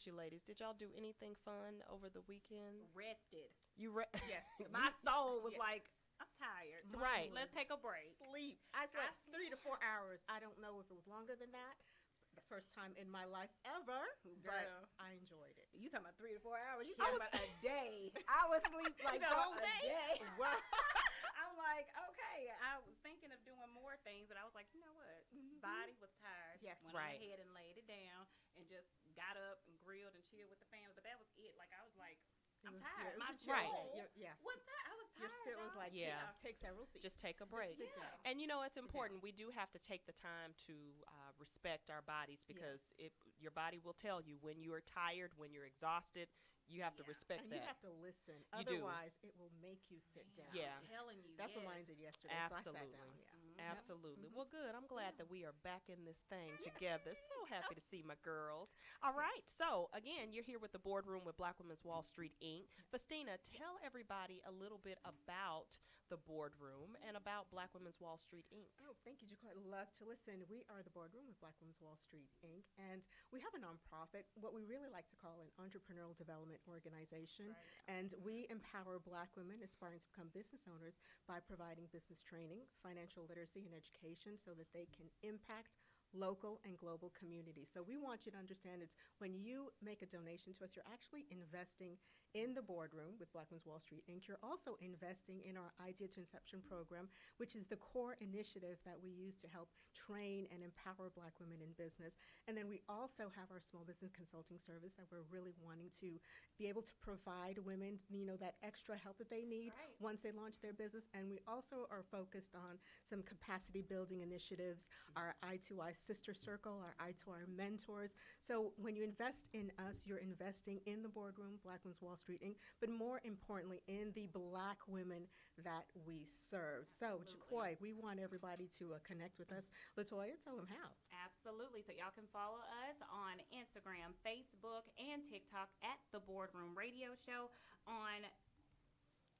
at you ladies. Did y'all do anything fun over the weekend? Rested. Yes. My soul was Yes. like, I'm tired. Right. Let's take a break. Sleep. I slept 3 to 4 hours. I don't know if it was longer than that. The first time in my life ever, but Girl. I enjoyed it. You talking about 3 to 4 hours? You Yes. talking about a day? I was asleep like The for whole a day? day. Wow. I'm like, okay. I was thinking of doing more things, but I was like, you know what? Body was tired. Yes. Went Right. ahead and laid it down and just got up and grilled and chilled with the family. But that was it. Like I was like, I'm tired. It My was a chill Right. soul day. Yes. was tired. I was tired. Your spirit was y'all. like, Yeah. take several seats. Just take a break. Sit down. And you know, it's down. important. We do have to take the time to respect our bodies because Yes. your body will tell you when you are tired, when you're exhausted. You have to Yeah. respect And that. you have to listen. You do. Otherwise, it will make you sit down. Yeah. I'm telling you. That's what yes. mine did yesterday. Absolutely. So I sat down. Yeah. Absolutely. Well, good. I'm glad that we are back in this thing together. So happy to see my girls. All right. So, again, you're here with the Boardroom with Black Women's Wall Street, Inc. Festina, tell everybody a little bit about the Boardroom and about Black Women's Wall Street, Inc. Oh, thank you, Jacoy. Love to listen. We are the Boardroom with Black Women's Wall Street, Inc., and we have a nonprofit, what we really like to call an entrepreneurial development organization, Right. and we empower Black women aspiring to become business owners by providing business training, financial literacy, and education so that they can impact local and global communities. So we want you to understand it's when you make a donation to us, you're actually investing in the Boardroom with Black Women's Wall Street, Inc. You're also investing in our Idea to Inception program, which is the core initiative that we use to help train and empower Black women in business. And then we also have our small business consulting service that we're really wanting to be able to provide women, that extra help that they need right. once they launch their business. And we also are focused on some capacity building initiatives, our I2I sister circle, our I2R mentors. So when you invest in us, you're investing in the Boardroom, Black Women's Wall Street, Inc., but more importantly, in the Black women that we serve. So, Jacoy, we want everybody to connect with us. LaToya, tell them how. Absolutely. So y'all can follow us on Instagram, Facebook, and TikTok at The Boardroom Radio Show, on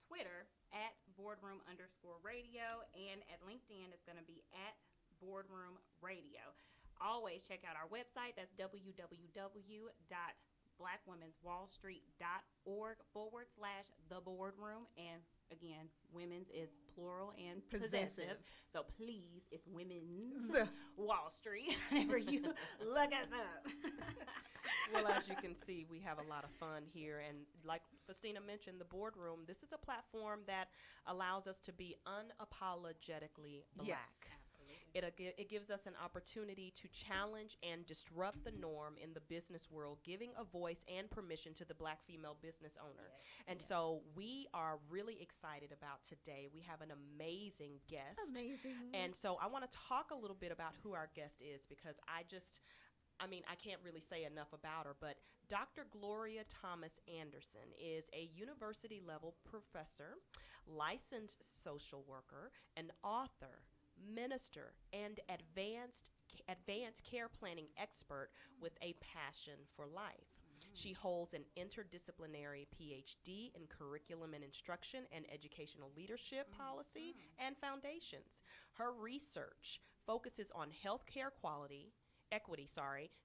Twitter at Boardroom_radio, and at LinkedIn it's going to be at Boardroom Radio. Always check out our website. That's www.blackwomenswallstreet.org/The Boardroom. And again, women's is plural and possessive. So please, it's Women's Wall Street whenever you look us up. Well, as you can see, we have a lot of fun here. And like Festina mentioned, the Boardroom, this is a platform that allows us to be unapologetically Black. Yes. It gives us an opportunity to challenge and disrupt the norm in the business world, giving a voice and permission to the Black female business owner. And so we are really excited about today. We have an amazing guest. Amazing. And so I want to talk a little bit about who our guest is because I can't really say enough about her, but Dr. Gloria Thomas Anderson is a university-level professor, licensed social worker, an author, minister, and advanced care planning expert with a passion for life. She holds an interdisciplinary PhD in curriculum and instruction and educational leadership policy and foundations. Her research focuses on healthcare equity,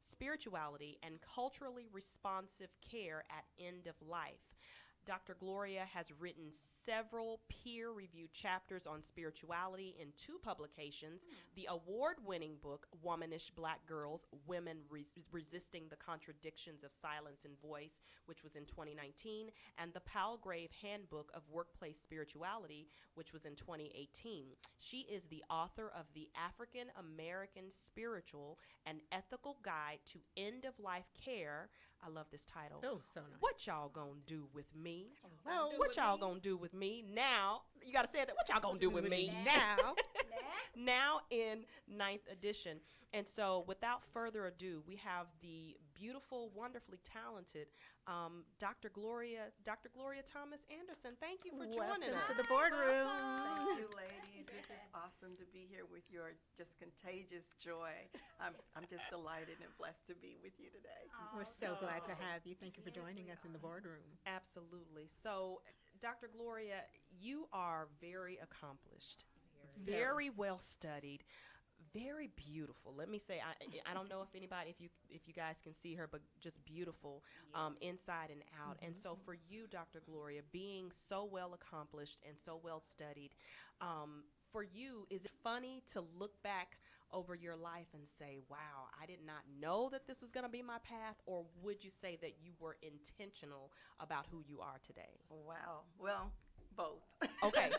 spirituality, and culturally responsive care at end of life. Dr. Gloria has written several peer-reviewed chapters on spirituality in 2 publications, the award-winning book, Womanish Black Girls, Women Resisting the Contradictions of Silence and Voice, which was in 2019, and the Palgrave Handbook of Workplace Spirituality, which was in 2018. She is the author of the African American Spiritual and Ethical Guide to End-of-Life Care. I love this title. Oh, so nice. What y'all gonna do with me? Hello. What y'all gonna do with me now? You gotta say that. What y'all gonna do with me now? Now in 9th edition. And so without further ado, we have the beautiful, wonderfully talented Dr. Gloria Thomas Anderson. Thank you for joining us. Welcome to the Boardroom. Thank you, ladies. This is awesome to be here with your just contagious joy. I'm just delighted and blessed to be with you today. We're so glad to have you. Thank you for joining us in the Boardroom. Absolutely. So, Dr. Gloria, you are very accomplished, very well studied, very beautiful. Let me say, I don't know if you guys can see her, but just beautiful inside and out. And so for you, Dr. Gloria, being so well accomplished and so well studied, for you, is it funny to look back over your life and say, wow, I did not know that this was going to be my path? Or would you say that you were intentional about who you are today? Wow. Well, both. Okay,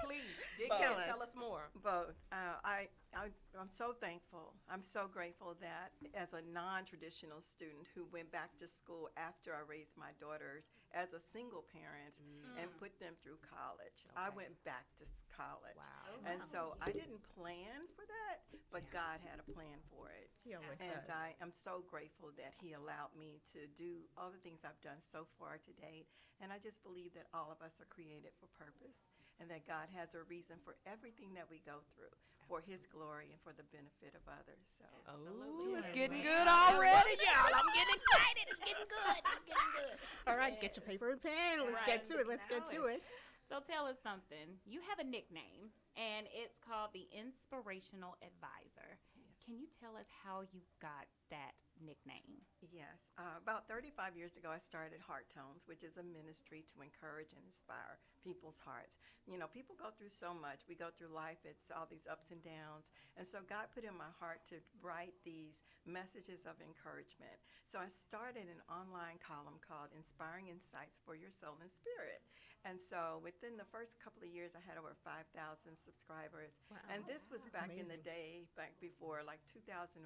please dig in. Both. Tell us more. Both. I'm so thankful. I'm so grateful that as a non-traditional student who went back to school after I raised my daughters as a single parent and put them through college, I Okay. went back to college. Wow. And so I didn't plan for that, but God had a plan for it. He always And does. I am so grateful that He allowed me to do all the things I've done so far to date. And I just believe that all of us are created for purpose and that God has a reason for everything that we go through for His glory and for the benefit of others. So, Oh, it's Yes, getting ma'am. good already, y'all. I'm getting excited. It's getting good. It's getting good. All right, get your paper and pen. Let's get to it. Let's get to it. So tell us something. You have a nickname, and it's called the Inspirational Advisor. Can you tell us how you got that nickname? yes, about 35 years ago, I started Heart Tones, which is a ministry to encourage and inspire people's hearts. You know, people go through so much. We go through life, it's all these ups and downs. And so God put in my heart to write these messages of encouragement. So I started an online column called Inspiring Insights for Your Soul and Spirit. And so within the first couple of years, I had over 5,000 subscribers. Wow. And this was That's back in the amazing. day, back before like 2001,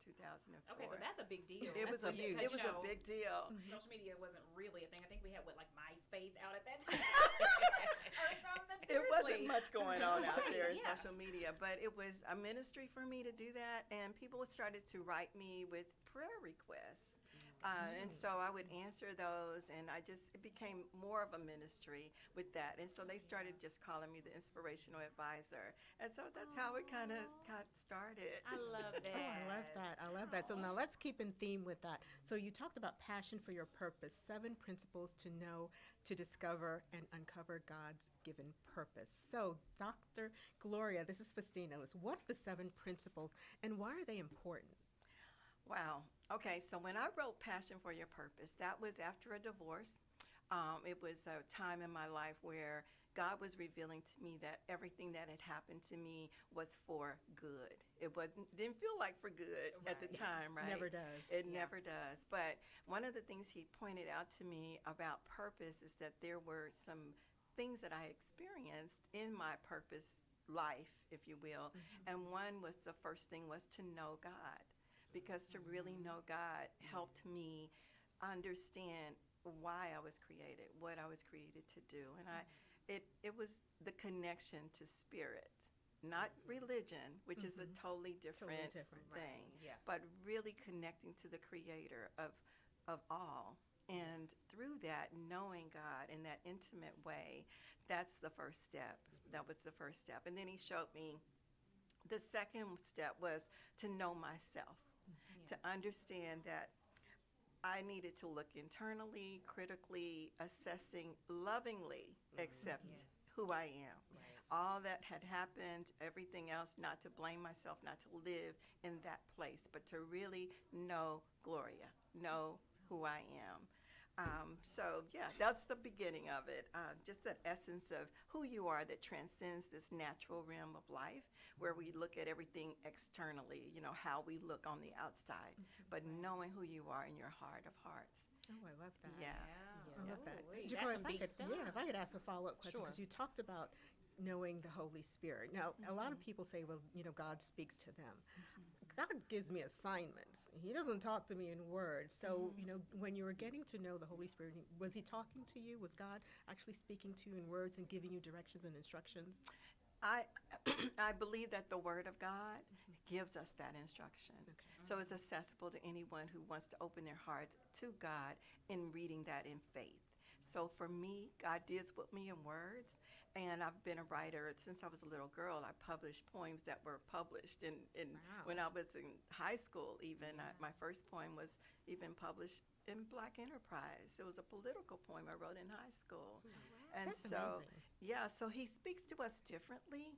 2004. Okay, so that's a big deal. It was a That's huge. it was a big deal. Social media wasn't really a thing. I think we had like MySpace out at that time. Or something. It wasn't Seriously. much going on out there in Yeah. social media, but it was a ministry for me to do that, and people started to write me with prayer requests. And so I would answer those, and it became more of a ministry with that. And so they started just calling me the Inspirational Advisor. And so that's how it kind of got started. I love that. Oh, I love that. I love that. So now let's keep in theme with that. So you talked about passion for your purpose, 7 principles to know, to discover, and uncover God's given purpose. So, Dr. Gloria, this is Festina. What are the 7 principles, and why are they important? Wow. Okay, so when I wrote Passion for Your Purpose, that was after a divorce. It was a time in my life where God was revealing to me that everything that had happened to me was for good. It didn't feel like for good at the Right. time, right? Never does. It Yeah. never does. But one of the things he pointed out to me about purpose is that there were some things that I experienced in my purpose life, if you will. And one was the first thing was to know God. Because to really know God helped me understand why I was created, what I was created to do. And it was the connection to spirit, not religion, which is a totally different different. thing, Yeah. but really connecting to the creator of all. And through that, knowing God in that intimate way, that's the first step. That was the first step. And then he showed me the second step was to know myself, to understand that I needed to look internally, critically, assessing, lovingly accept Yes. who I am. Yes. All that had happened, everything else, not to blame myself, not to live in that place, but to really know Gloria, know who I am. So, yeah, that's the beginning of it. Just that essence of who you are that transcends this natural realm of life where we look at everything externally, you know, how we look on the outside, but knowing who you are in your heart of hearts. Oh, I love that. Yeah. I love that. Ooh-wee, Jacoy, that's some deep stuff. if I could ask a follow-up question, Sure. because you talked about knowing the Holy Spirit. Now, a lot of people say, well, God speaks to them. God gives me assignments. He doesn't talk to me in words. So, when you were getting to know the Holy Spirit, was he talking to you? Was God actually speaking to you in words and giving you directions and instructions? I I believe that the Word of God gives us that instruction. So it's accessible to anyone who wants to open their hearts to God in reading that in faith. So for me, God deals with me in words, and I've been a writer since I was a little girl. I published poems that were published Wow. when I was in high school even. My first poem was even published in Black Enterprise. It was a political poem I wrote in high school. And That's so, amazing. yeah, so he speaks to us differently,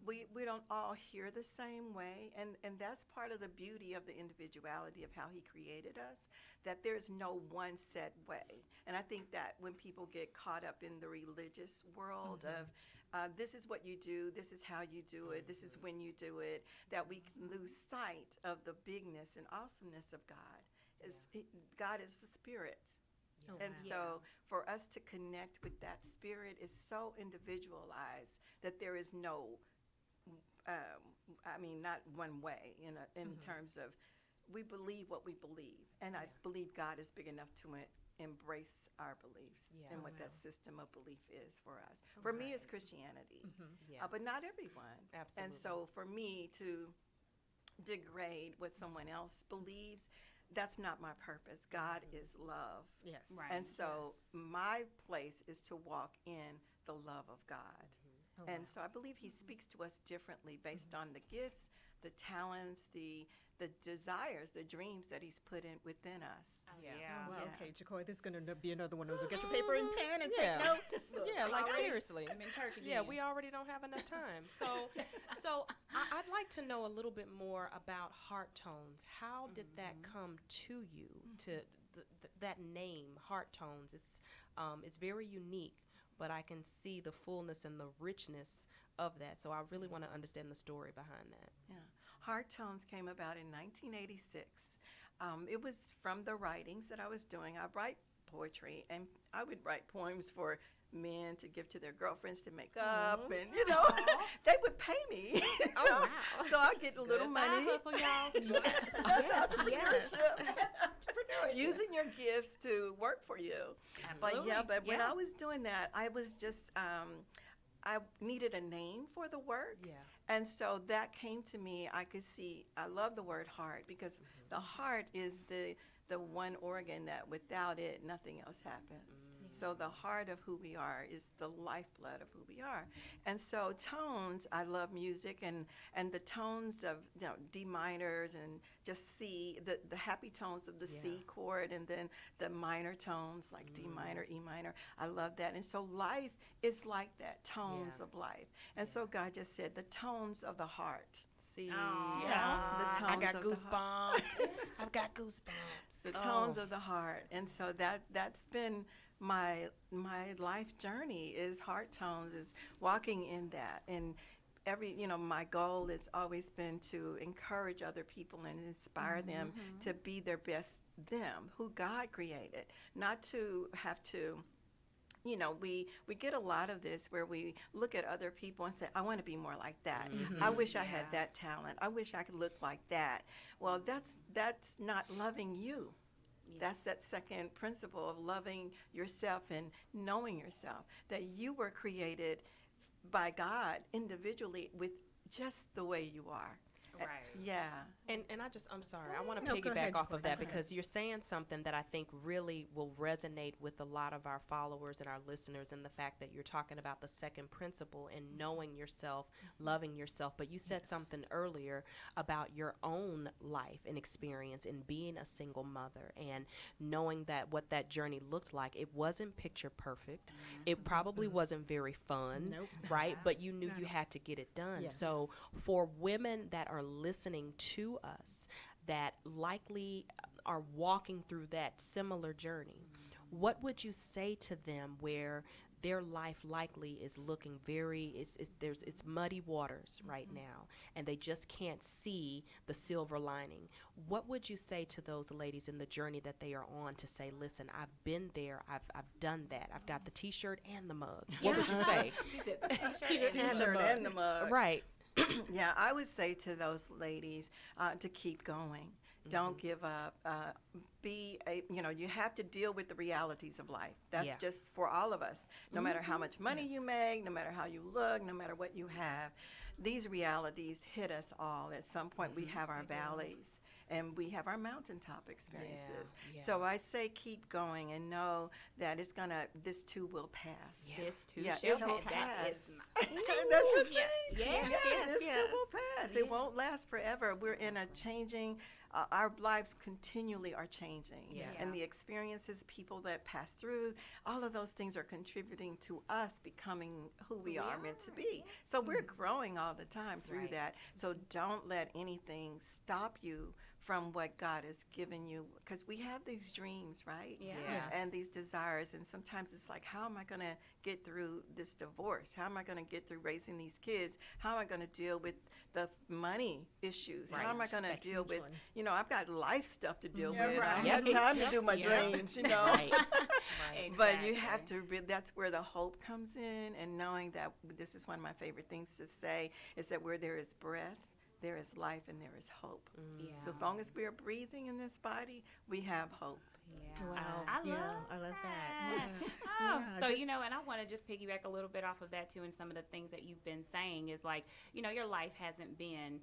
we don't all hear the same way, and that's part of the beauty of the individuality of how he created us, that there's no one set way. And I think that when people get caught up in the religious world of this is what you do, this is how you do it, this is when you do it, that we can lose sight of the bigness and awesomeness of God. God is the spirit. Oh, And wow. so for us to connect with that spirit is so individualized that there is no, not one way in terms of, we believe what we believe. And I believe God is big enough to embrace our beliefs and what that system of belief is for us. For me, it's Christianity, but not everyone. Absolutely. And so for me to degrade what someone else believes, that's not my purpose. God is love. Yes. Right. And so Yes. my place is to walk in the love of God. Oh, And wow. so I believe he speaks to us differently based on the gifts, the talents, the desires, the dreams that he's put in within us. Yeah. Oh, wow. Yeah. Okay, Jacoy, this is going to be another one of those. Get your paper and pen and Yeah. take notes. Yeah, like Already- seriously. I'm in church again. Yeah, we already don't have enough time. So I'd like to know a little bit more about Heart Tones. How did that come to you? To that name, Heart Tones. It's very unique, but I can see the fullness and the richness of that. So I really want to understand the story behind that. Yeah. Heart Tones came about in 1986. It was from the writings that I was doing. I write poetry, and I would write poems for men to give to their girlfriends to make up, and they would pay me. Oh, so, wow. so I get a little Good side money. hustle, y'all. Yes. Using your gifts to work for you. Absolutely. But when I was doing that, I was just I needed a name for the work. Yeah. And so that came to me. I could see, I love the word heart because the heart is the one organ that without it, nothing else happens. So the heart of who we are is the lifeblood of who we are. And so tones, I love music and the tones of D minors and just C, the happy tones of the C chord, and then the minor tones like D minor, E minor. I love that. And so life is like that, tones of life. And so God just said the tones of the heart. See, Aw. Yeah, the I tones got of the goosebumps. I've got goosebumps. The tones of the heart. And so that's been my life journey, is heart tones, is walking in that. And my goal has always been to encourage other people and inspire them to be their best them, who God created, not to have to. We get a lot of this where we look at other people and say, I want to be more like that. I wish I had that talent. I wish I could look like that. Well, that's not loving you. That's that second principle of loving yourself and knowing yourself, that you were created by God individually with just the way you are. Right. Yeah. And I'm sorry, I want to No, go piggyback ahead, off Jacoy, of that go ahead. because you're saying something that I think really will resonate with a lot of our followers and our listeners, and the fact that you're talking about the second principle and knowing yourself, loving yourself. But you said something earlier about your own life and experience in being a single mother and knowing that what that journey looked like. It wasn't picture perfect. It probably wasn't very fun, Nope. right? But you knew Not you at had to get it done. Yes. So for women that are listening to us that likely are walking through that similar journey, what would you say to them where their life likely is looking it's muddy waters right now and they just can't see the silver lining? What would you say to those ladies in the journey that they are on to say, listen, I've been there, I've done that, I've got the t-shirt and the mug? What would you say? She said t-shirt T-shirt and the mug. Right. Yeah, I would say to those ladies to keep going. Don't give up. You have to deal with the realities of life. That's just for all of us. No matter how much money you make, no matter how you look, no matter what you have, these realities hit us all. At some point, we have our valleys and we have our mountaintop experiences. Yeah. So I say keep going and know that this too will pass. Yeah. This too Yeah, shall it will pass. That pass. is my That's your thing. Yes, This yes. too will pass. It won't last forever. We're in a changing our lives continually are changing. Yes. And the experiences, people that pass through, all of those things are contributing to us becoming who we are meant to be. So we're growing all the time through Right. that. So don't let anything stop you from what God has given you, because we have these dreams, right? Yeah. Yes. And these desires, and sometimes it's like, how am I going to get through this divorce? How am I going to get through raising these kids? How am I going to deal with the money issues? How am I Right. going to That deal huge with, one. I've got life stuff to deal Yeah, with. I don't right. have time to do my Yeah. dreams, Right. Right. But you have to, that's where the hope comes in, and knowing that this is one of my favorite things to say, is that where there is breath, there is life and there is hope. Yeah. So as long as we are breathing in this body, we have hope. Yeah. Wow. I Yeah, love I love that. that. Yeah. Oh, Yeah, so just- and I want to just piggyback a little bit off of that too, and some of the things that you've been saying is like, your life hasn't been,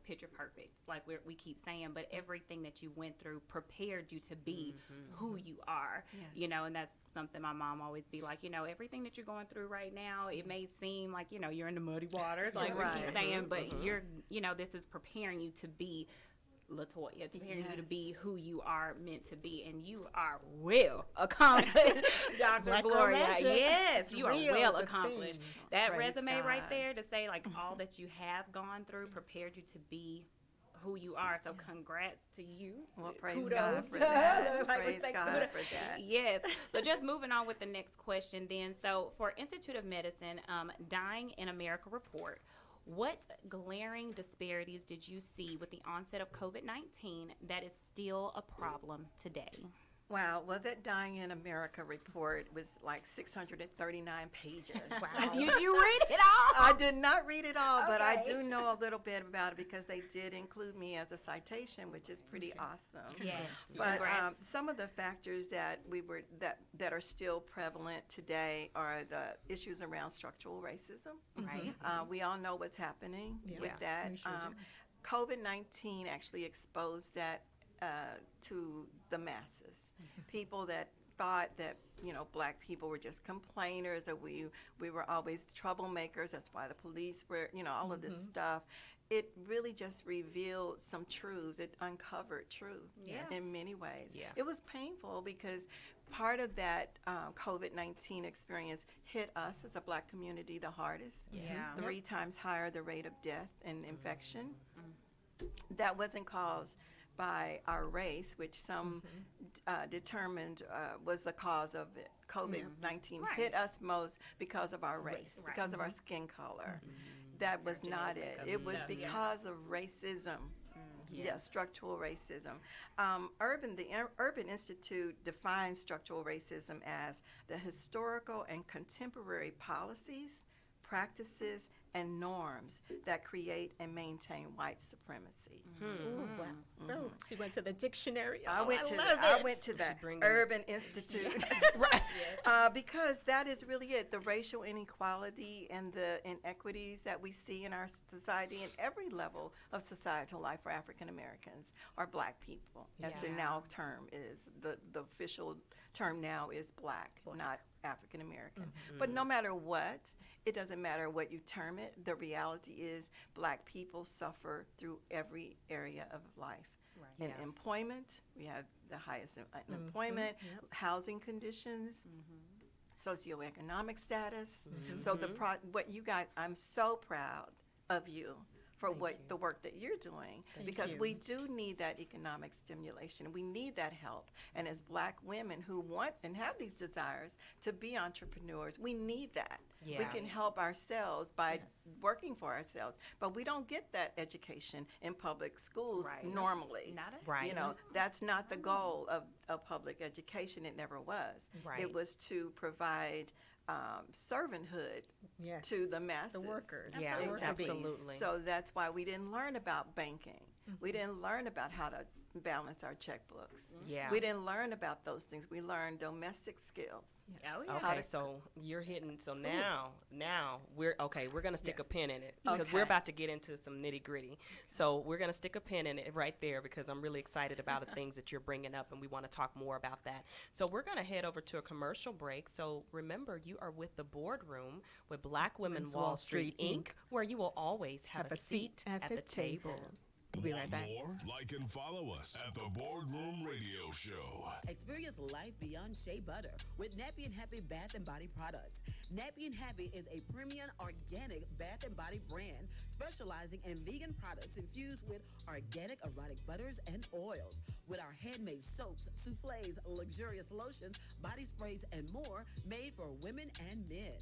picture perfect, like we keep saying, but everything that you went through prepared you to be who you are, Yes. and that's something my mom always be like, everything that you're going through right now, it may seem like, you're in the muddy waters, like we keep Right. saying, but you're, this is preparing you to be LaToya, to preparing you to Yes. be who you are meant to be, and you are well accomplished, Dr. Black girl Gloria. magic. Yes, It's you are real. well It's a accomplished. thing. That Praise resume right God. there to say like all that you have gone through prepared you to be who you are. So congrats to you. Well, praise Kudos God for to that. her. Like we Praise say God kudos. for that. Yes. So just moving on with the next question then. So for Institute of Medicine, Dying in America report, what glaring disparities did you see with the onset of COVID-19 that is still a problem today? Wow. Well, that Dying in America report was like 639 pages. Wow. Did you read it all? I did not read it all, but I Okay. do know a little bit about it because they did include me as a citation, which is pretty awesome. Yes. But Congrats. some of the factors that that are still prevalent today are the issues around structural racism. Right. We all know what's happening Yeah. with that. We sure do. COVID-19 actually exposed that to the masses. People that thought that black people were just complainers, that we were always troublemakers. That's why the police were, all of this stuff. It really just revealed some truths. It uncovered truth Yes. in many ways. Yeah. It was painful because part of that COVID-19 experience hit us as a black community the hardest. Yeah. 3 times higher the rate of death and infection. That wasn't caused by our race, which some determined was the cause of it. COVID-19 Right. hit us most because of our race, Right. because of our skin color. That was not it. It was because of racism. Yeah, structural racism. The Urban Institute defines structural racism as the historical and contemporary policies, practices, and norms that create and maintain white supremacy. Ooh, wow. Oh, she went to the dictionary. I Oh, went to love I it. went to the bring it. Urban Institute, right? Because that is really it. The racial inequality and the inequities that we see in our society, in every level of societal life for African Americans or Black people, as the Yeah. now term is. The official term now is Black. Not African American. But no matter what, it doesn't matter what you term it. The reality is Black people suffer through every area of life. Right. In Yeah. employment, we have the highest unemployment, housing conditions, socioeconomic status. So what you guys, I'm so proud of you for the work that you're doing, because you. we do need that economic stimulation. We need that help. And as Black women who want and have these desires to be entrepreneurs, we need that. We Yeah. can help ourselves by Yes. working for ourselves, but we don't get that education in public schools Right. normally. Not a Right. That's not the goal of public education. It never was. Right. It was to provide servanthood Yes. to the masses. The workers. Yeah, the worker bees. absolutely. So that's why we didn't learn about banking. We didn't learn about how to balance our checkbooks. Yeah. We didn't learn about those things. We learned domestic skills. Oh, yeah. Okay, so you're hitting. So now we're gonna stick a pin in it because Okay. we're about to get into some nitty gritty. So we're gonna stick a pin in it right there because I'm really excited about the things that you're bringing up, and we want to talk more about that. So we're gonna head over to a commercial break. So remember, you are with the Boardroom with Black Women Women's Wall Street Inc., where you will always have a seat at the table. We'll be right back. More? Like and follow us at the Boardroom Radio Show. Experience life beyond shea butter with Nappy and Happy Bath and Body products. Nappy and Happy is a premium organic bath and body brand specializing in vegan products infused with organic erotic butters and oils. With our handmade soaps, soufflés, luxurious lotions, body sprays, and more made for women and men.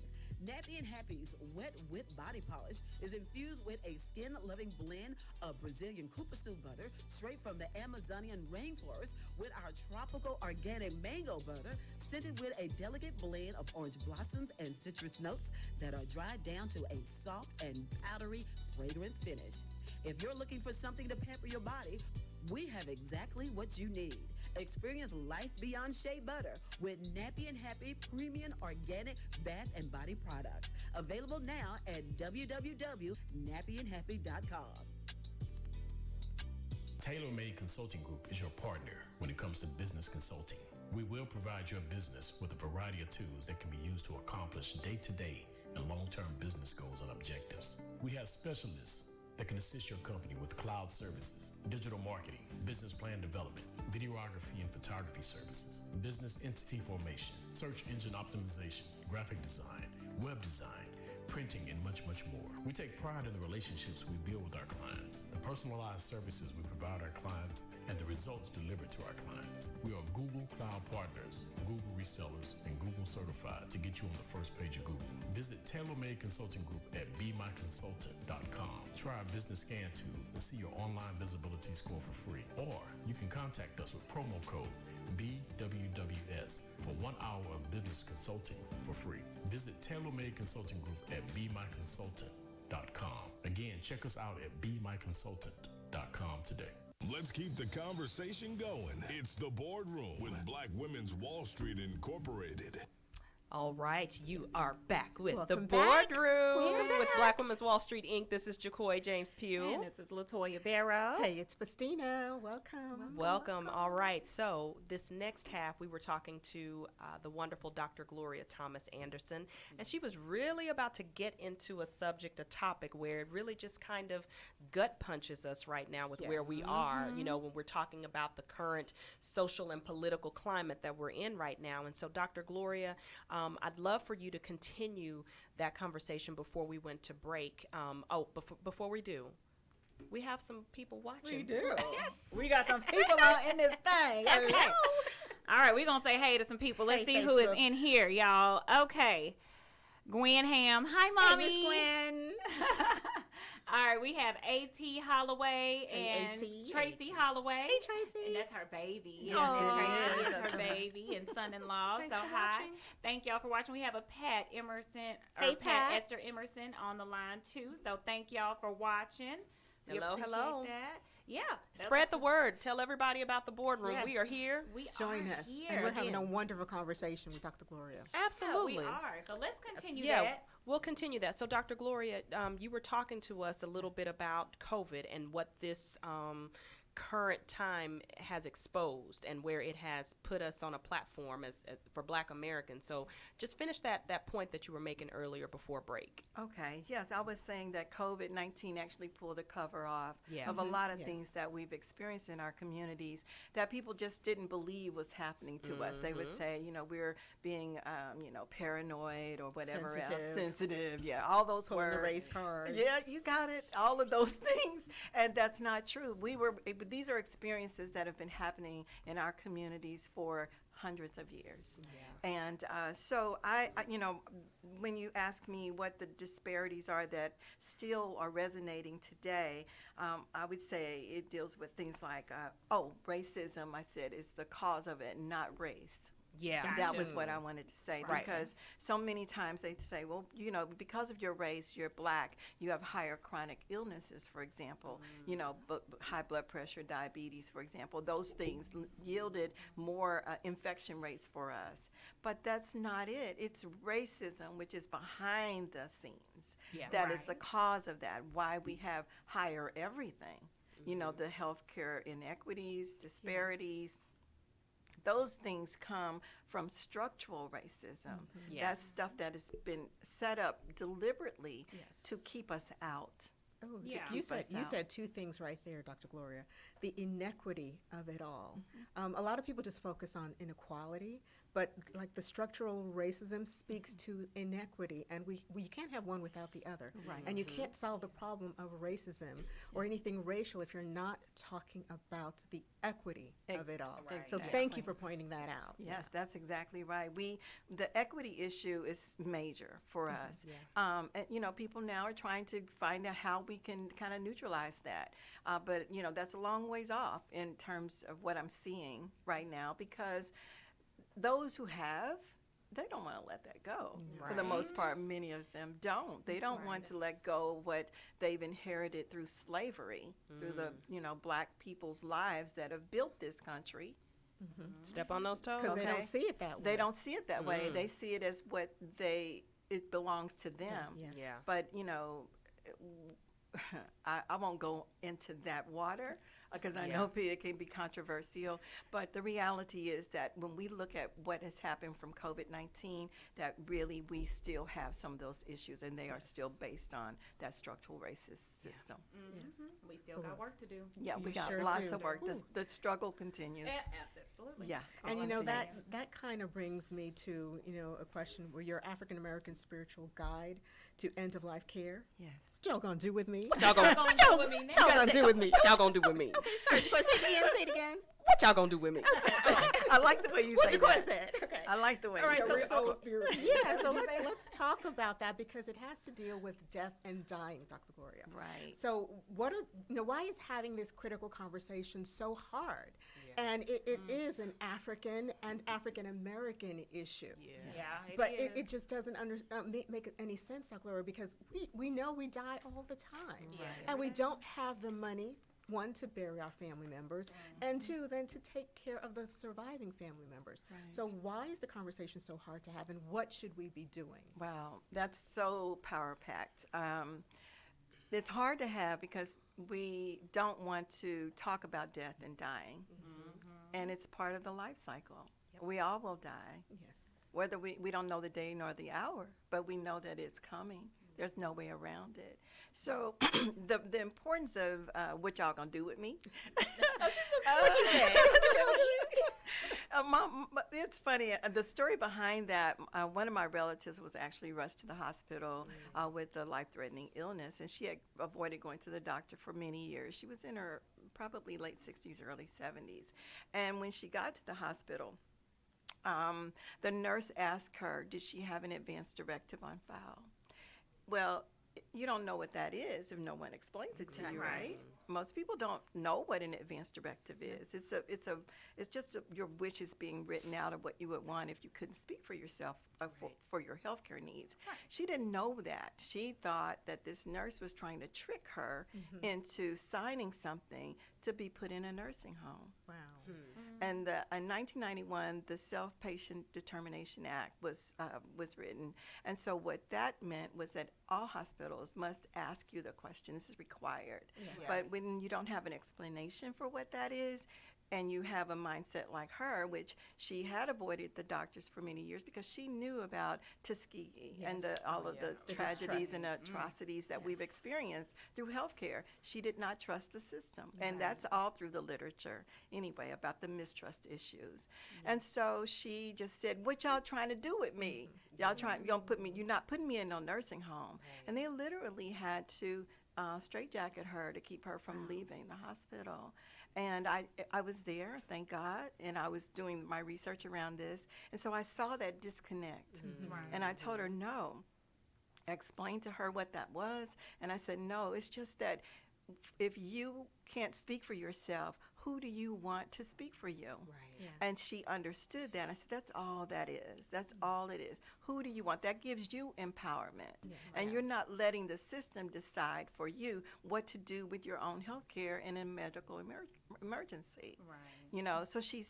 Nappy and Happy's Wet Whip Body Polish is infused with a skin-loving blend of Brazilian Cupuaçu butter straight from the Amazonian rainforest with our tropical organic mango butter scented with a delicate blend of orange blossoms and citrus notes that are dried down to a soft and powdery fragrant finish. If you're looking for something to pamper your body, we have exactly what you need. Experience life beyond shea butter with Nappy and Happy Premium Organic Bath and Body Products. Available now at www.nappyandhappy.com. TaylorMade Consulting Group is your partner when it comes to business consulting. We will provide your business with a variety of tools that can be used to accomplish day-to-day and long-term business goals and objectives. We have specialists that can assist your company with cloud services, digital marketing, business plan development, videography and photography services, business entity formation, search engine optimization, graphic design, web design, printing, and much, much more. We take pride in the relationships we build with our clients, the personalized services we provide our clients, and the results delivered to our clients. We are Google Cloud Partners, Google Resellers, and Google Certified to get you on the first page of Google. Visit TaylorMade Consulting Group at BeMyConsultant.com. Try our business scan tool and see your online visibility score for free. Or you can contact us with promo code BWWS for 1 hour of business consulting for free. Visit TaylorMade Consulting Group at BeMyConsultant.com. Again, check us out at BeMyConsultant.com today. Let's keep the conversation going. It's the Boardroom with Black Women's Wall Street Incorporated. All right, you are back with Welcome the back. Boardroom with Black Women's Wall Street Inc. This is Jacoy James Pugh. And this is Latoya Barrow. Hey, it's Festina. Welcome. Welcome. All right. So this next half, we were talking to the wonderful Dr. Gloria Thomas Anderson, and she was really about to get into a subject, a topic where it really just kind of gut punches us right now with where we Yes. are, you know, when we're talking about the current social and political climate that we're in right now. And so, Dr. Gloria, I'd love for you to continue that conversation before we went to break. Before we do, we have some people watching. We do. Yes. We got some people on in this thing. Okay. All right, we're going to say hey to some people. Let's Hey, see who is Facebook. in here, y'all. Okay. Gwen Ham. Hi, Mommy. Hey, Miss Gwen. All right, we have A.T. Holloway Hey, and A.T.. Tracy Holloway. Hey, Tracy. And that's her baby. Yes, Tracy it is is. her baby and son-in-law. Thanks so for hi. watching. Thank y'all for watching. We have a Pat Emerson, Hey, Pat. Esther Emerson on the line too. So thank y'all for watching. We Hello, appreciate hello. that. Yeah. Spread the word. Tell everybody about the Boardroom. We are Yes. here. We Join are us. here. And we're having a Again. wonderful conversation with Dr. Gloria. Absolutely. Yeah, we are. So let's continue Yeah, that. we'll continue that. So, Dr. Gloria, you were talking to us a little bit about COVID and what this current time has exposed and where it has put us on a platform as for Black Americans. So just finish that point that you were making earlier before break. Okay, yes, I was saying that COVID-19 actually pulled the cover off Yeah. of a lot of things Yes. that we've experienced in our communities that people just didn't believe was happening to us. They would say, you know, we're being, paranoid or whatever else, Sensitive. sensitive, yeah, all those Pulling words. the race card. Yeah, you got it. All of those things, and that's not true. These are experiences that have been happening in our communities for hundreds of years. And so when you ask me what the disparities are that still are resonating today, I would say it deals with things like, racism, I said, is the cause of it, not race. Yeah. That was what I wanted to say, Right. because so many times they say, well, because of your race, you're Black, you have higher chronic illnesses, for example, high blood pressure, diabetes, for example. Those things yielded more infection rates for us. But that's not it. It's racism, which is behind the scenes. Yeah. That is Right. the cause of that, why we have higher everything. The healthcare inequities, disparities. Those things come from structural racism. Yeah. That's stuff that has been set up deliberately to Yes. keep us out. Oh, Yeah. you keep said us you out. said two things right there, Dr. Gloria. The inequity of it all. A lot of people just focus on inequality, but like the structural racism speaks to inequity, and we can't have one without the other. Right. And you can't solve the problem of racism or anything racial if you're not talking about the equity of it all. Right. So thank you for pointing that out. Yes, that's exactly right. The equity issue is major for us. And, people now are trying to find out how we can kind of neutralize that. But, that's a long ways off in terms of what I'm seeing right now, because those who have, they don't want to let that go. For the most part, many of them don't. They don't want to let go of what they've inherited through slavery, through the, black people's lives that have built this country. Step on those toes. Because they don't see it that way. They don't see it that way. They see it as it belongs to them. Yes. Yeah. But, I won't go into that water because I know it can be controversial. But the reality is that when we look at what has happened from COVID-19, that really we still have some of those issues, and they are still based on that structural racist system. We still got work to do. Yeah, we You got sure lots do. of work. The struggle continues. Absolutely. Yeah. And all continues. that kind of brings me to a question where your African American spiritual guide to end of life care. Yes. What y'all gonna do with me? What y'all gonna, What y'all gonna do with me What y'all now? gonna do with me? what y'all gonna do with me? Sorry, you gonna say it again? Say it again. What y'all gonna do with me? I like the way you What say you gonna that. say? Okay. I like the way All right, you say so that. yeah, so let's talk about that because it has to deal with death and dying, Dr. Gloria. Right. So why is having this critical conversation so hard? And it is an African and African American issue. Yeah, But is. it just doesn't make any sense, Dr. Gloria, because we know we die all the time. And we don't have the money, one, to bury our family members, and two, then to take care of the surviving family members. So why is the conversation so hard to have, and what should we be doing? Wow, that's so power-packed. It's hard to have because we don't want to talk about death and dying. And it's part of the life cycle. We all will die. Yes. Whether we don't know the day nor the hour, but we know that it's coming. There's no way around it. So the importance of what y'all gonna do with me. What you say? It's funny. The story behind that, one of my relatives was actually rushed to the hospital with a life-threatening illness, and she had avoided going to the doctor for many years. She was in her probably late 60s, early 70s. And when she got to the hospital, the nurse asked her, did she have an advanced directive on file? Well, you don't know what that is if no one explains it to you, right? Most people don't know what an advanced directive is. It's just your wishes being written out of what you would want if you couldn't speak for yourself for your healthcare needs. She didn't know that. She thought that this nurse was trying to trick her into signing something to be put in a nursing home. Wow. And in 1991, the Self-Patient Determination Act was written. And so what that meant was that all hospitals must ask you the question. This is required. But when you don't have an explanation for what that is, and you have a mindset like her, which she had avoided the doctors for many years because she knew about Tuskegee and all of the tragedies and atrocities that we've experienced through healthcare. She did not trust the system. And that's all through the literature anyway about the mistrust issues. And so she just said, what y'all trying to do with me? Y'all you're not putting me in no nursing home. And they literally had to straitjacket her to keep her from leaving the hospital. And I was there, thank God, and I was doing my research around this. And so I saw that disconnect. And I told her, no. I explained to her what that was. And I said, no, it's just that if you can't speak for yourself, who do you want to speak for you? Yes. And she understood that. I said, that's all that is. That's all it is. Who do you want? That gives you empowerment. And you're not letting the system decide for you what to do with your own health care in a medical emergency. So she,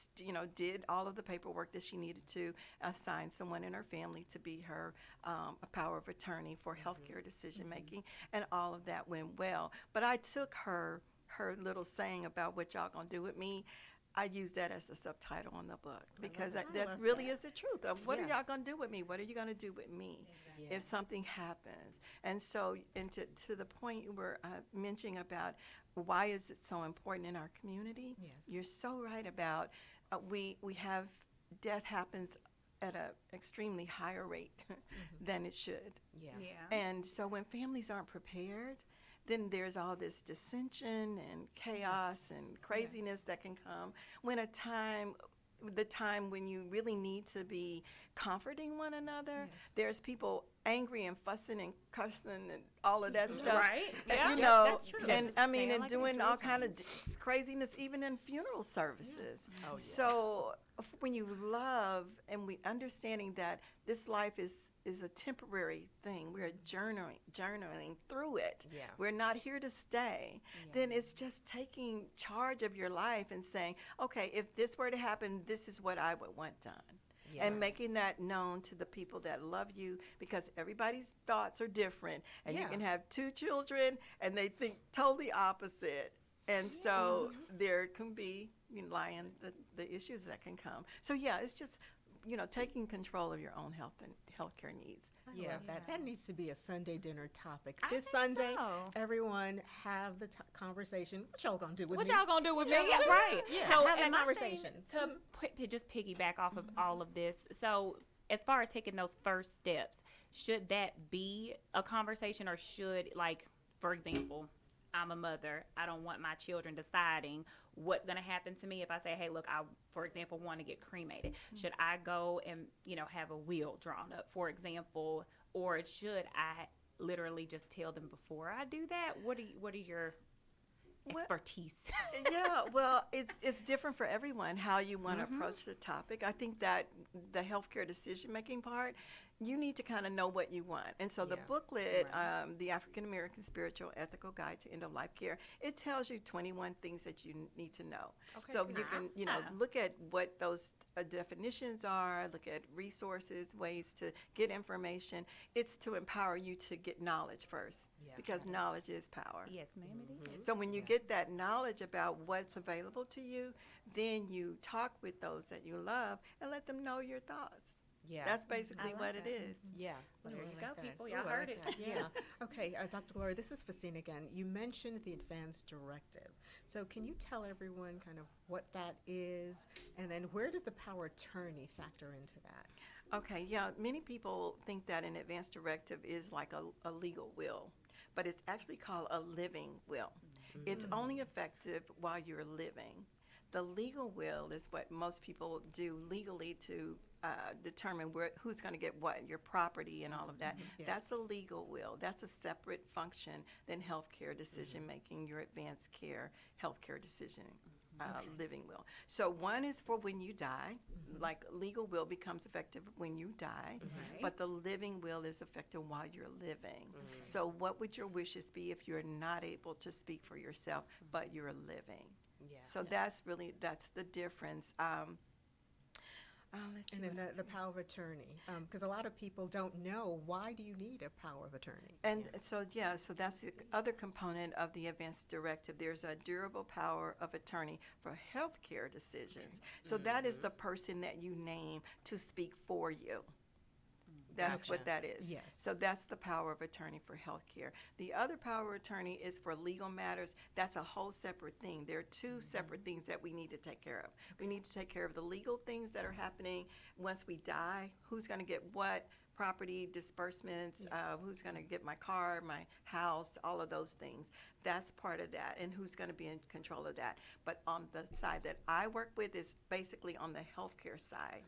did all of the paperwork that she needed to assign someone in her family to be her a power of attorney for healthcare decision making, and all of that went well. But I took her little saying about what y'all gonna do with me. I use that as the subtitle on the book because that. that I love really that. is the truth of what are Yeah. y'all going to do with me? What are you going to do with me Yeah. if something happens? And so, and to the point you were mentioning about why is it so important in our community? Yes. You're so right about we have death happens at an extremely higher rate than it should. Yeah. Yeah. And so when families aren't prepared, then there's all this dissension and chaos Yes. and craziness that can come when the time when you really need to be comforting one another, there's people angry and fussing and cussing and all of that stuff. Right. Yeah. You Yeah, know, that's true. and Just I mean, saying and like doing it's all real kind of craziness, even in funeral services. Oh, yeah. So when you love and we understanding that this life is a temporary thing, we're journeying through it. Yeah. We're not here to stay. Then it's just taking charge of your life and saying, okay, if this were to happen, this is what I would want done. And Yes. making that known to the people that love you, because everybody's thoughts are different. And you Yeah. can have 2 children and they think totally opposite. And so there can be, the issues that can come. So yeah, it's just, taking control of your own health and healthcare needs. I Yeah. love that. That needs to be a Sunday dinner topic. I This think Sunday, so. everyone have the conversation. What y'all gonna do with What me? y'all gonna do with me? y'all gonna do? Right. Yeah, So, have that and my conversation. thing to just piggyback off of all of this. So, as far as taking those first steps, should that be a conversation, or should, like, for example, I'm a mother. I don't want my children deciding what's going to happen to me if I say, hey, look, I, for example, want to get cremated. Should I go and, have a will drawn up, for example, or should I literally just tell them before I do that? What are your Well- expertise? Yeah, well, it's different for everyone how you want to approach the topic. I think that the healthcare decision-making part, you need to kind of know what you want. And so the Yeah. booklet, the African American Spiritual Ethical Guide to End-of-Life Care, it tells you 21 things that you need to know. Okay, So cool. you can, look at what those definitions are, look at resources, ways to get information. It's to empower you to get knowledge first, Yeah. because knowledge is power. Yes, ma'am, it is. So when you get that knowledge about what's available to you, then you talk with those that you love and let them know your thoughts. Yeah. That's basically like what it that. is. Yeah. There Ooh, I you like go, that. people. Ooh, Y'all I heard like it. that. Yeah. Okay, Dr. Gloria, this is Facine again. You mentioned the Advanced Directive. So can you tell everyone kind of what that is, and then where does the power attorney factor into that? Okay, yeah, many people think that an advanced directive is like a legal will, but it's actually called a living will. It's only effective while you're living. The legal will is what most people do legally to determine who's going to get what, your property and all of that. Yes. That's a legal will. That's a separate function than healthcare decision making, your advanced care healthcare decision living will. So one is for when you die, like legal will becomes effective when you die, but the living will is effective while you're living. So what would your wishes be if you're not able to speak for yourself, but you're living? Yeah. So that's the difference. Let's see And then what else. the power of attorney, because a lot of people don't know, why do you need a power of attorney? And so that's the other component of the Advanced Directive. There's a durable power of attorney for healthcare decisions. So that is the person that you name to speak for you. That's Gotcha. what that is. Yes. So that's the power of attorney for healthcare. The other power of attorney is for legal matters. That's a whole separate thing. There are 2 separate things that we need to take care of. We need to take care of the legal things that are happening once we die. Who's going to get what? Property disbursements, who's going to get my car, my house, all of those things. That's part of that, and who's going to be in control of that. But on the side that I work with is basically on the healthcare side.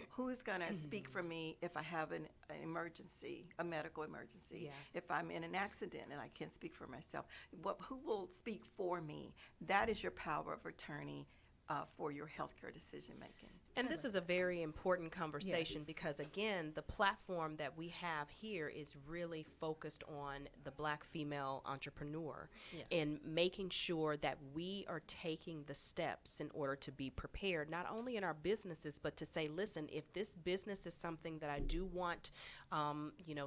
Who's going to speak for me if I have an emergency, a medical emergency? Yeah. If I'm in an accident and I can't speak for myself, who will speak for me? That is your power of attorney for your healthcare decision making. And this is a very important conversation Yes. because, again, the platform that we have here is really focused on the Black female entrepreneur and making sure that we are taking the steps in order to be prepared, not only in our businesses, but to say, listen, if this business is something that I do want,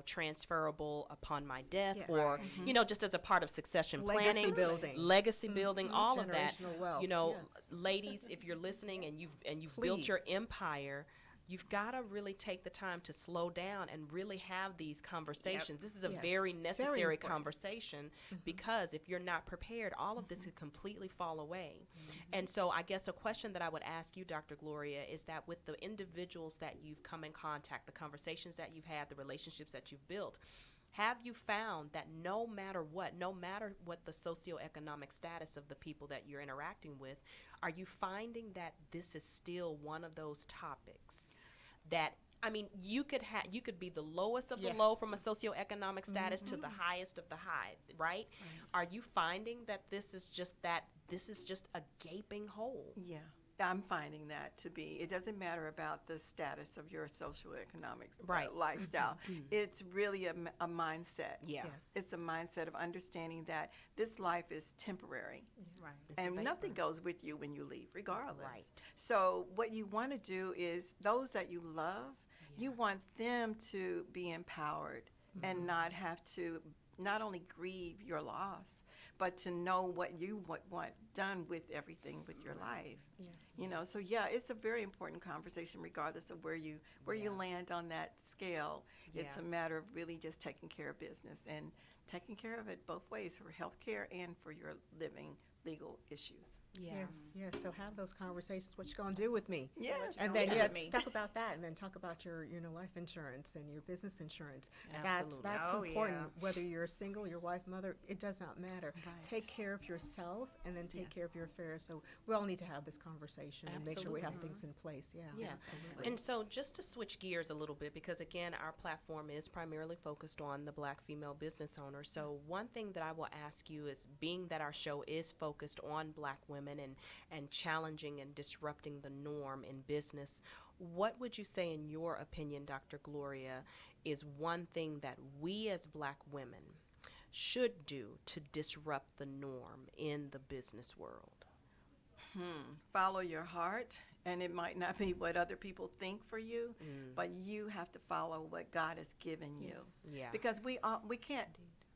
transferable upon my death Yes. or, just as a part of succession Legacy planning, building. legacy building, all of that. Generational wealth. Yes. Ladies, if you're listening and you've built your Please. empire, you've got to really take the time to slow down and really have these conversations. This is a Yes. very Very necessary important. conversation because if you're not prepared, all of this could completely fall away. And so I guess a question that I would ask you, Dr. Gloria, is that with the individuals that you've come in contact, the conversations that you've had, the relationships that you've built, have you found that no matter what the socioeconomic status of the people that you're interacting with, are you finding that this is still one of those topics that, you could be the lowest of the low from a socioeconomic status to the highest of the high, right? Are you finding that this is just a gaping hole? Yeah, I'm finding that to be. It doesn't matter about the status of your socioeconomic Right. lifestyle. It's really a mindset. Yeah. Yes. It's a mindset of understanding that this life is temporary. Right. And nothing goes with you when you leave, regardless. Right. So what you want to do is those that you love, you want them to be empowered and not have to not only grieve your loss, but to know what you want done with everything with your life. Yes. So yeah, it's a very important conversation regardless of where you land on that scale. It's Yeah. a matter of really just taking care of business and taking care of it both ways, for healthcare and for your living legal issues. Yeah. Yes. So have those conversations. What you gonna do with me? Yeah. And then Yeah. Me. talk about that, and then talk about your life insurance and your business insurance. That's Absolutely. important. Whether you're single, your wife, mother, it does not matter. Right. Take care of yourself, and then take Yes. care of your affairs. So we all need to have this conversation and make sure we have Absolutely. things in place. Yeah, Yeah. absolutely. And so just to switch gears a little bit, because again, our platform is primarily focused on the Black female business owner. So one thing that I will ask you is, being that our show is focused on Black women and challenging and disrupting the norm in business, what would you say, in your opinion, Dr. Gloria, is one thing that we as Black women should do to disrupt the norm in the business world? Follow your heart, and it might not be what other people think for you, but you have to follow what God has given you. Yes. Yeah. Because we can't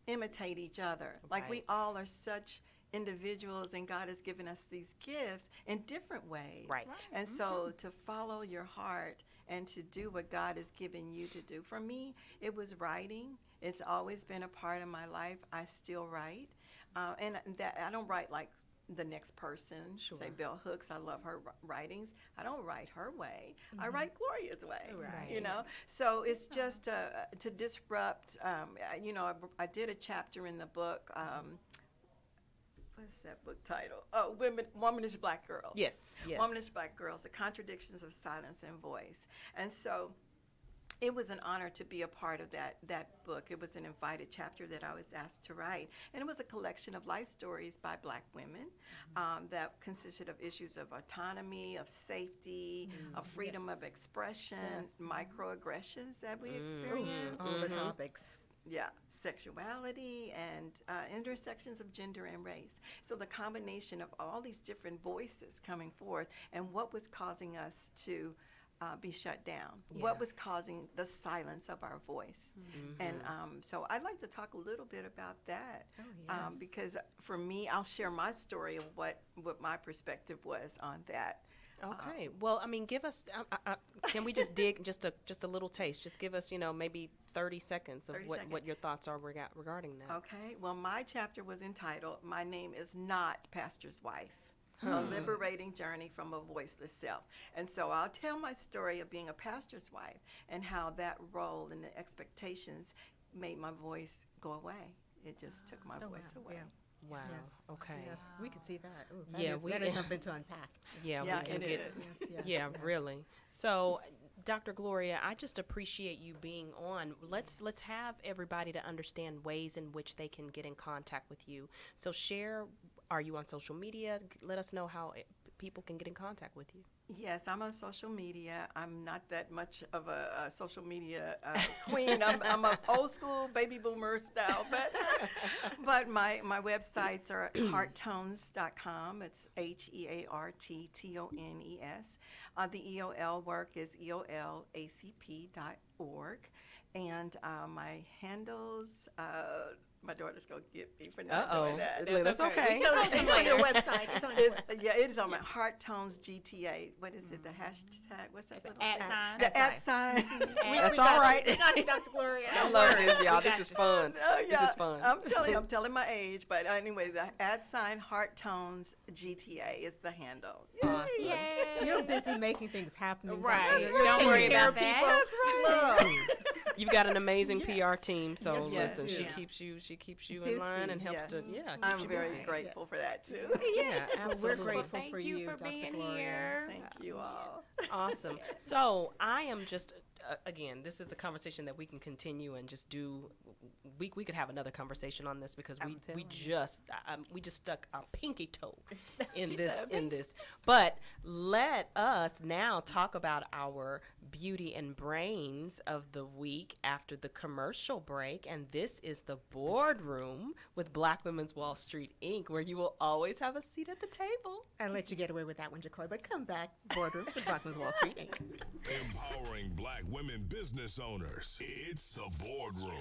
imitate each other. Like, we Right. all are such individuals, and God has given us these gifts in different ways. Right. And so to follow your heart and to do what God has given you to do. For me, it was writing. It's always been a part of my life. I still write. And that I don't write like the next person, say Bell Hooks. I love her writings. I don't write her way. I write Gloria's way. Right. So it's just to disrupt. I did a chapter in the book. What's that book title? Oh, Womanish Black Girls. Yes. Womanish Black Girls: The Contradictions of Silence and Voice. And so it was an honor to be a part of that book. It was an invited chapter that I was asked to write. And it was a collection of life stories by Black women that consisted of issues of autonomy, of safety, of freedom of expression, microaggressions that we experience. All the topics. Yeah, sexuality and intersections of gender and race. So the combination of all these different voices coming forth, and what was causing us to be shut down, what was causing the silence of our voice. And so I'd like to talk a little bit about that. Oh, yes. Because for me, I'll share my story of what my perspective was on that. Okay. Well, give us. Can we just dig just a little taste? Just give us, maybe 30 seconds of 30 what seconds. your thoughts are regarding that. Okay. Well, my chapter was entitled "My Name Is Not Pastor's Wife: A Liberating Journey from a Voiceless Self." And so I'll tell my story of being a pastor's wife and how that role and the expectations made my voice go away. It just took my voice wow. away. Yeah. Wow. Yes. Okay. Yes. We could see that. Ooh, Yeah, that is something to unpack. Yeah, Yeah, we can it get. is. Yes, Yeah, yes. really. So, Dr. Gloria, I just appreciate you being on. Let's have everybody to understand ways in which they can get in contact with you. So share. Are you on social media? Let us know how people can get in contact with you? Yes, I'm on social media. I'm not that much of a social media queen. I'm a old school baby boomer style, but my websites are hearttones.com. It's HEARTTONES. The EOL work is EOLACP.org, and my handles. My daughter's gonna get me for not doing that. That's okay. It's on your website. It's on your website. Yeah, it is on my Heart Tones GTA. What is it? The hashtag? What's that? little at thing? sign. The at sign. That's all right. We got you, Dr. Gloria. I love this, y'all. This is fun. Yeah, This is fun. I'm telling my age, but anyway, the at sign Heart Tones GTA is the handle. Awesome. Yay. You're busy making things happen. Right. Dr. You're Don't taking worry care about of that. people. Look. You've got an amazing Yes. PR team, so Yes, listen, yes, she yeah. keeps you Busy, in line and helps yes. to keeps I'm you very busy. grateful Yes. for that too. Yeah, We're absolutely. grateful Thank for you you, for Dr. being Gloria. here. Thank you all. Awesome. So I am just again, this is a conversation that we can continue and just do. We could have another conversation on this because we telling you. just stuck our pinky toe in this. But let us now talk about our beauty and brains of the week after the commercial break, and this is the boardroom with Black Women's Wall Street Inc., where you will always have a seat at the table. I let you get away with that one, Jacoy, but come back, boardroom with Blackman's Wall Street Inc. Empowering Black women business owners. It's the boardroom.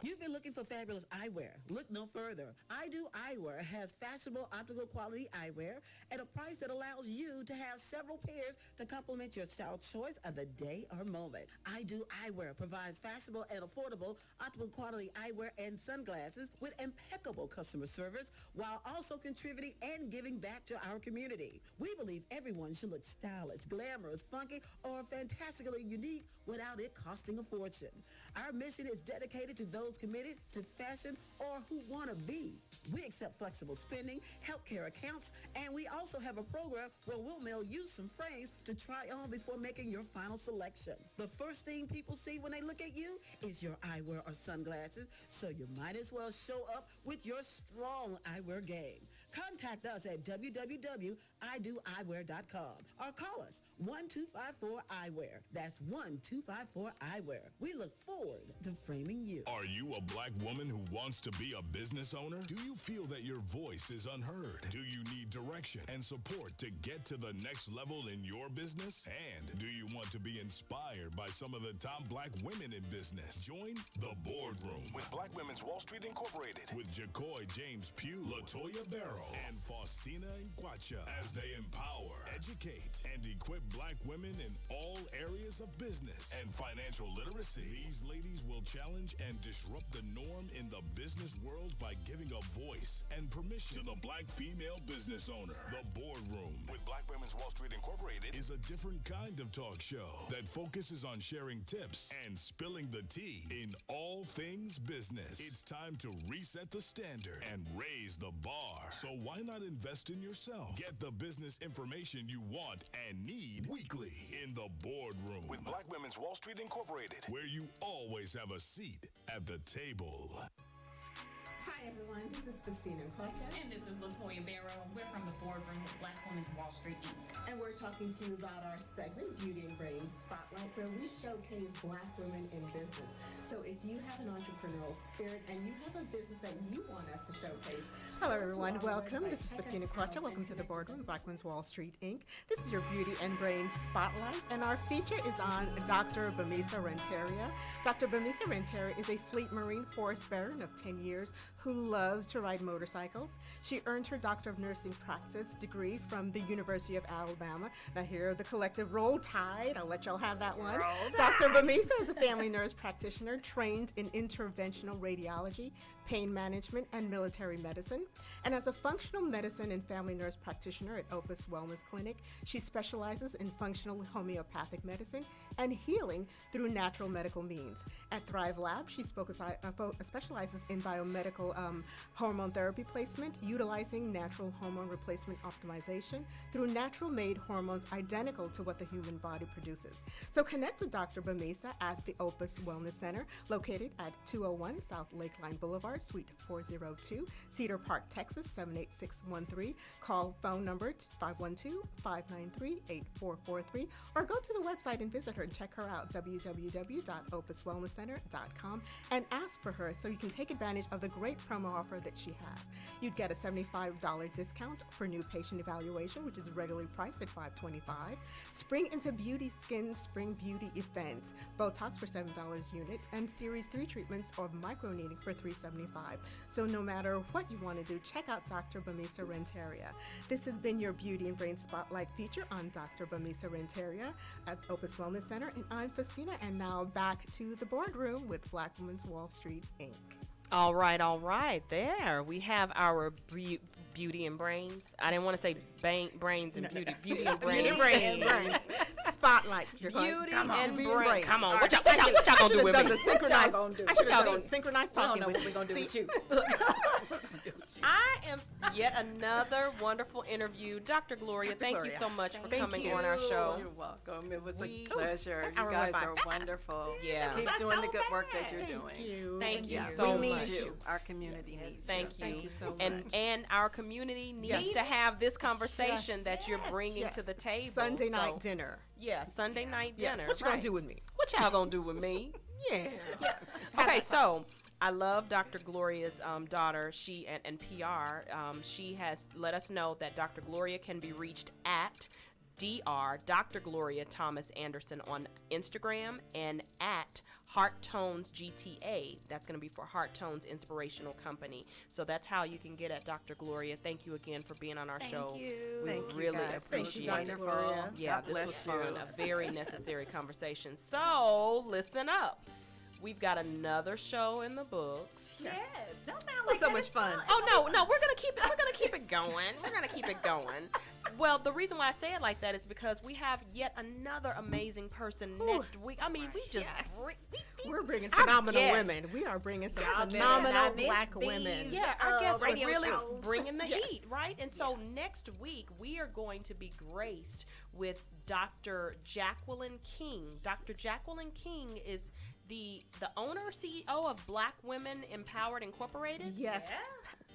You've been looking for fabulous eyewear. Look no further. I Do Eyewear has fashionable optical quality eyewear at a price that allows you to have several pairs to complement your style choice of the day or moment. I Do Eyewear provides fashionable and affordable optical quality eyewear and sunglasses with impeccable customer service while also contributing and giving back to our community. We believe everyone should look stylish, glamorous, funky, or fantastically unique without it costing a fortune. Our mission is dedicated to those committed to fashion or who want to be. We accept flexible spending, healthcare accounts, and we also have a program where we'll mail you some frames to try on before making your final selection. The first thing people see when they look at you is your eyewear or sunglasses, so you might as well show up with your strong eyewear game. Contact us at www.idoeyewear.com or call us 1254-EYEWEAR. That's 1254-EYEWEAR. We look forward to framing you. Are you a Black woman who wants to be a business owner? Do you feel that your voice is unheard? Do you need direction and support to get to the next level in your business? And do you want to be inspired by some of the top Black women in business? Join the boardroom with Black Women's Wall Street Incorporated with Jacoy James Pugh, Latoya Barrow, and Faustina Nkwacha as they empower, educate, and equip Black women in all areas of business and financial literacy. These ladies will challenge and disrupt the norm in the business world by giving a voice and permission to the Black female business owner. The boardroom with Black Women's Wall Street Incorporated is a different kind of talk show that focuses on sharing tips and spilling the tea in all things business. It's time to reset the standard and raise the bar. So why not invest in yourself? Get the business information you want and need weekly in the boardroom with Black Women's Wall Street Incorporated, where you always have a seat at the table. Hi, everyone. This is Faustina Nkwacha, And this is Latoya Barrow. We're from the boardroom with Black Women's Wall Street Inc. and we're talking to you about our segment, Beauty and Brains Spotlight, where we showcase Black women in business. So if you have an entrepreneurial spirit and you have a business that you want us to showcase. Hello, everyone. Welcome. This is Faustina Nkwacha. Welcome to the boardroom, Black Women's Wall Street Inc. This is your Beauty and Brains Spotlight, and our feature is on Dr. Bamisa Renteria. Dr. Bamisa Renteria is a Fleet Marine Force veteran of 10 years who loves to ride motorcycles. She earned her Doctor of Nursing Practice degree from the University of Alabama. Now here, the collective Roll Tide. I'll let y'all have that one. Dr. Bamisa is a family nurse practitioner trained in interventional radiology, pain management, and military medicine. And as a functional medicine and family nurse practitioner at Opus Wellness Clinic, she specializes in functional homeopathic medicine and healing through natural medical means. At Thrive Lab, she specializes in biomedical hormone therapy placement, utilizing natural hormone replacement optimization through natural-made hormones identical to what the human body produces. So connect with Dr. Bamisa at the Opus Wellness Center, located at 201 South Lakeline Boulevard, Suite 402, Cedar Park, Texas, 78613. Call phone number 512-593-8443, or go to the website and visit her and check her out, www.opuswellnesscenter.com, and ask for her so you can take advantage of the great promo offer that she has. You'd get a $75 discount for new patient evaluation, which is regularly priced at $525. Spring into Beauty Skin Spring Beauty event, Botox for $7 unit, and Series 3 treatments of microneedling for $375. So no matter what you want to do, check out Dr. Bamisa Renteria. This has been your Beauty and Brain Spotlight feature on Dr. Bamisa Renteria at Opus Wellness Center, and I'm Fasina, and now back to the boardroom with Black Women's Wall Street, Inc. All right. There we have our beauty and brains. I didn't want to say brains and beauty. Beauty and brains. Beauty and brains. Spotlight. Beauty and brains. brains. Come on. Right. What y'all gonna do with me? I should have done synchronized talking I don't know with what we're going to do with you. I am yet another wonderful interview. Dr. Gloria, thank you so much for coming on our show. You're welcome. It was a We- pleasure. that You hour guys went by are fast. wonderful. Yeah. Keep That's doing so the good work that fast. you're doing. Thank you Yeah. so we much. need you. Our community needs Thank you. you. Thank you so much. And our community needs Yes. to have this conversation Yes. that you're bringing to the table. Sunday night So, dinner. Yeah, Sunday night Yes. dinner. What you gonna right. do with me? What y'all gonna do with me? Yeah. Okay, so I love Dr. Gloria's daughter. She and PR. She has let us know that Dr. Gloria can be reached at Dr. Gloria Thomas Anderson on Instagram and at Heart Tones GTA. That's going to be for Heart Tones Inspirational Company. So that's how you can get at Dr. Gloria. Thank you again for being on our show. Thank you. We Thank you, really guys. appreciate Dr. it. Wonderful. Gloria. Yeah, God this bless was fun. you. A very necessary conversation. So listen up. We've got another show in the books. Yes. Don't sound was like so that. much It's fun. Oh no, we're gonna keep it going. We're gonna keep it going. Well, the reason why I say it like that is because we have yet another amazing person next week. I mean, we just Yes. we- We're bringing Our phenomenal guests. women. We are bringing some Y'all better phenomenal not miss black these. women. yeah, our guests are radio really shows. bringing the Yes. heat, right? And so next week we are going to be graced with Dr. Jacqueline King. Dr. Jacqueline King is the owner, CEO of Black Women Empowered Incorporated. Yes.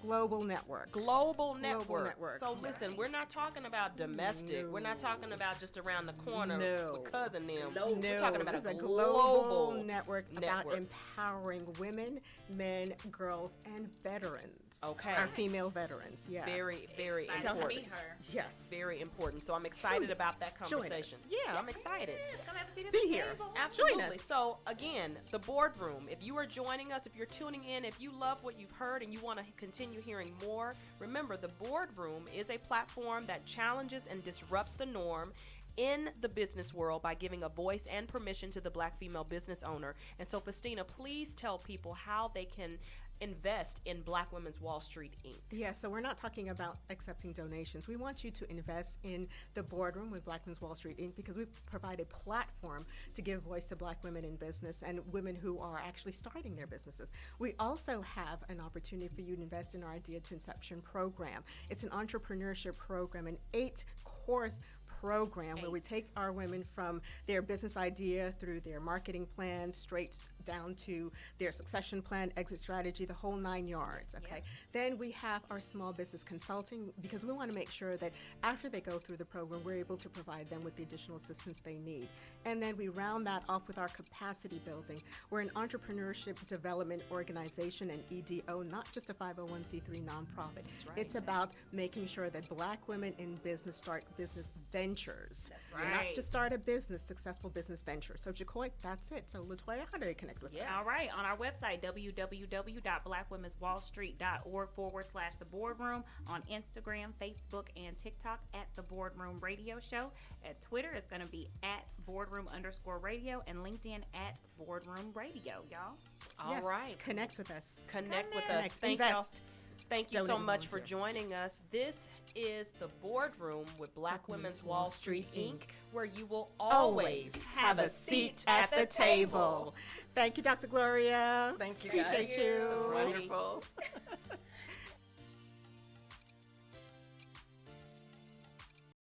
Global network. Global network. network. So listen, we're not talking about domestic. No. We're not talking about just around the corner No. with cousin them. No, We're talking about this a is global network about empowering women, men, girls, and veterans. Okay. Our female veterans. Yes. Very, very Excited to important. meet her. Yes. Very important. So I'm excited Join- about that join us. conversation. Yeah, I'm excited. Yes, come have a seat at Be the here. table. Absolutely. Join us. So again, the boardroom. If you are joining us, if you're tuning in, if you love what you've heard and you want to continue hearing more, remember the boardroom is a platform that challenges and disrupts the norm in the business world by giving a voice and permission to the Black female business owner. And so, Festina, please tell people how they can invest in Black Women's Wall Street, Inc. Yeah, so we're not talking about accepting donations. We want you to invest in the boardroom with Black Women's Wall Street, Inc. because we provide a platform to give voice to Black women in business and women who are actually starting their businesses. We also have an opportunity for you to invest in our Idea to Inception program. It's an entrepreneurship program, an 8-course program where we take our women from their business idea through their marketing plan straight down to their succession plan, exit strategy, the whole 9 yards, okay? Then we have our small business consulting because we want to make sure that after they go through the program, we're able to provide them with the additional assistance they need. And then we round that off with our capacity building. We're an entrepreneurship development organization, an EDO, not just a 501c3 nonprofit. It's about making sure that Black women in business start business ventures. That's Not right. just start a business, successful business venture. So Jacoy, that's it. So LaToya, how do they connect with us? All right, on our website, www.blackwomen'swallstreet.org/the boardroom, on Instagram, Facebook, and TikTok at the Boardroom Radio Show. At Twitter, it's going to be at boardroom_radio, and LinkedIn at Boardroom Radio, y'all. All Yes, right. Connect with us. Connect with us. Connect. Thank y'all. Invest. Thank you so Donate, much for volunteer. joining us. This is the boardroom with Black Women's Wall Street, Inc. where you will always have a seat at the table. Thank you, Dr. Gloria. Thank you. Appreciate guys. you. Wonderful.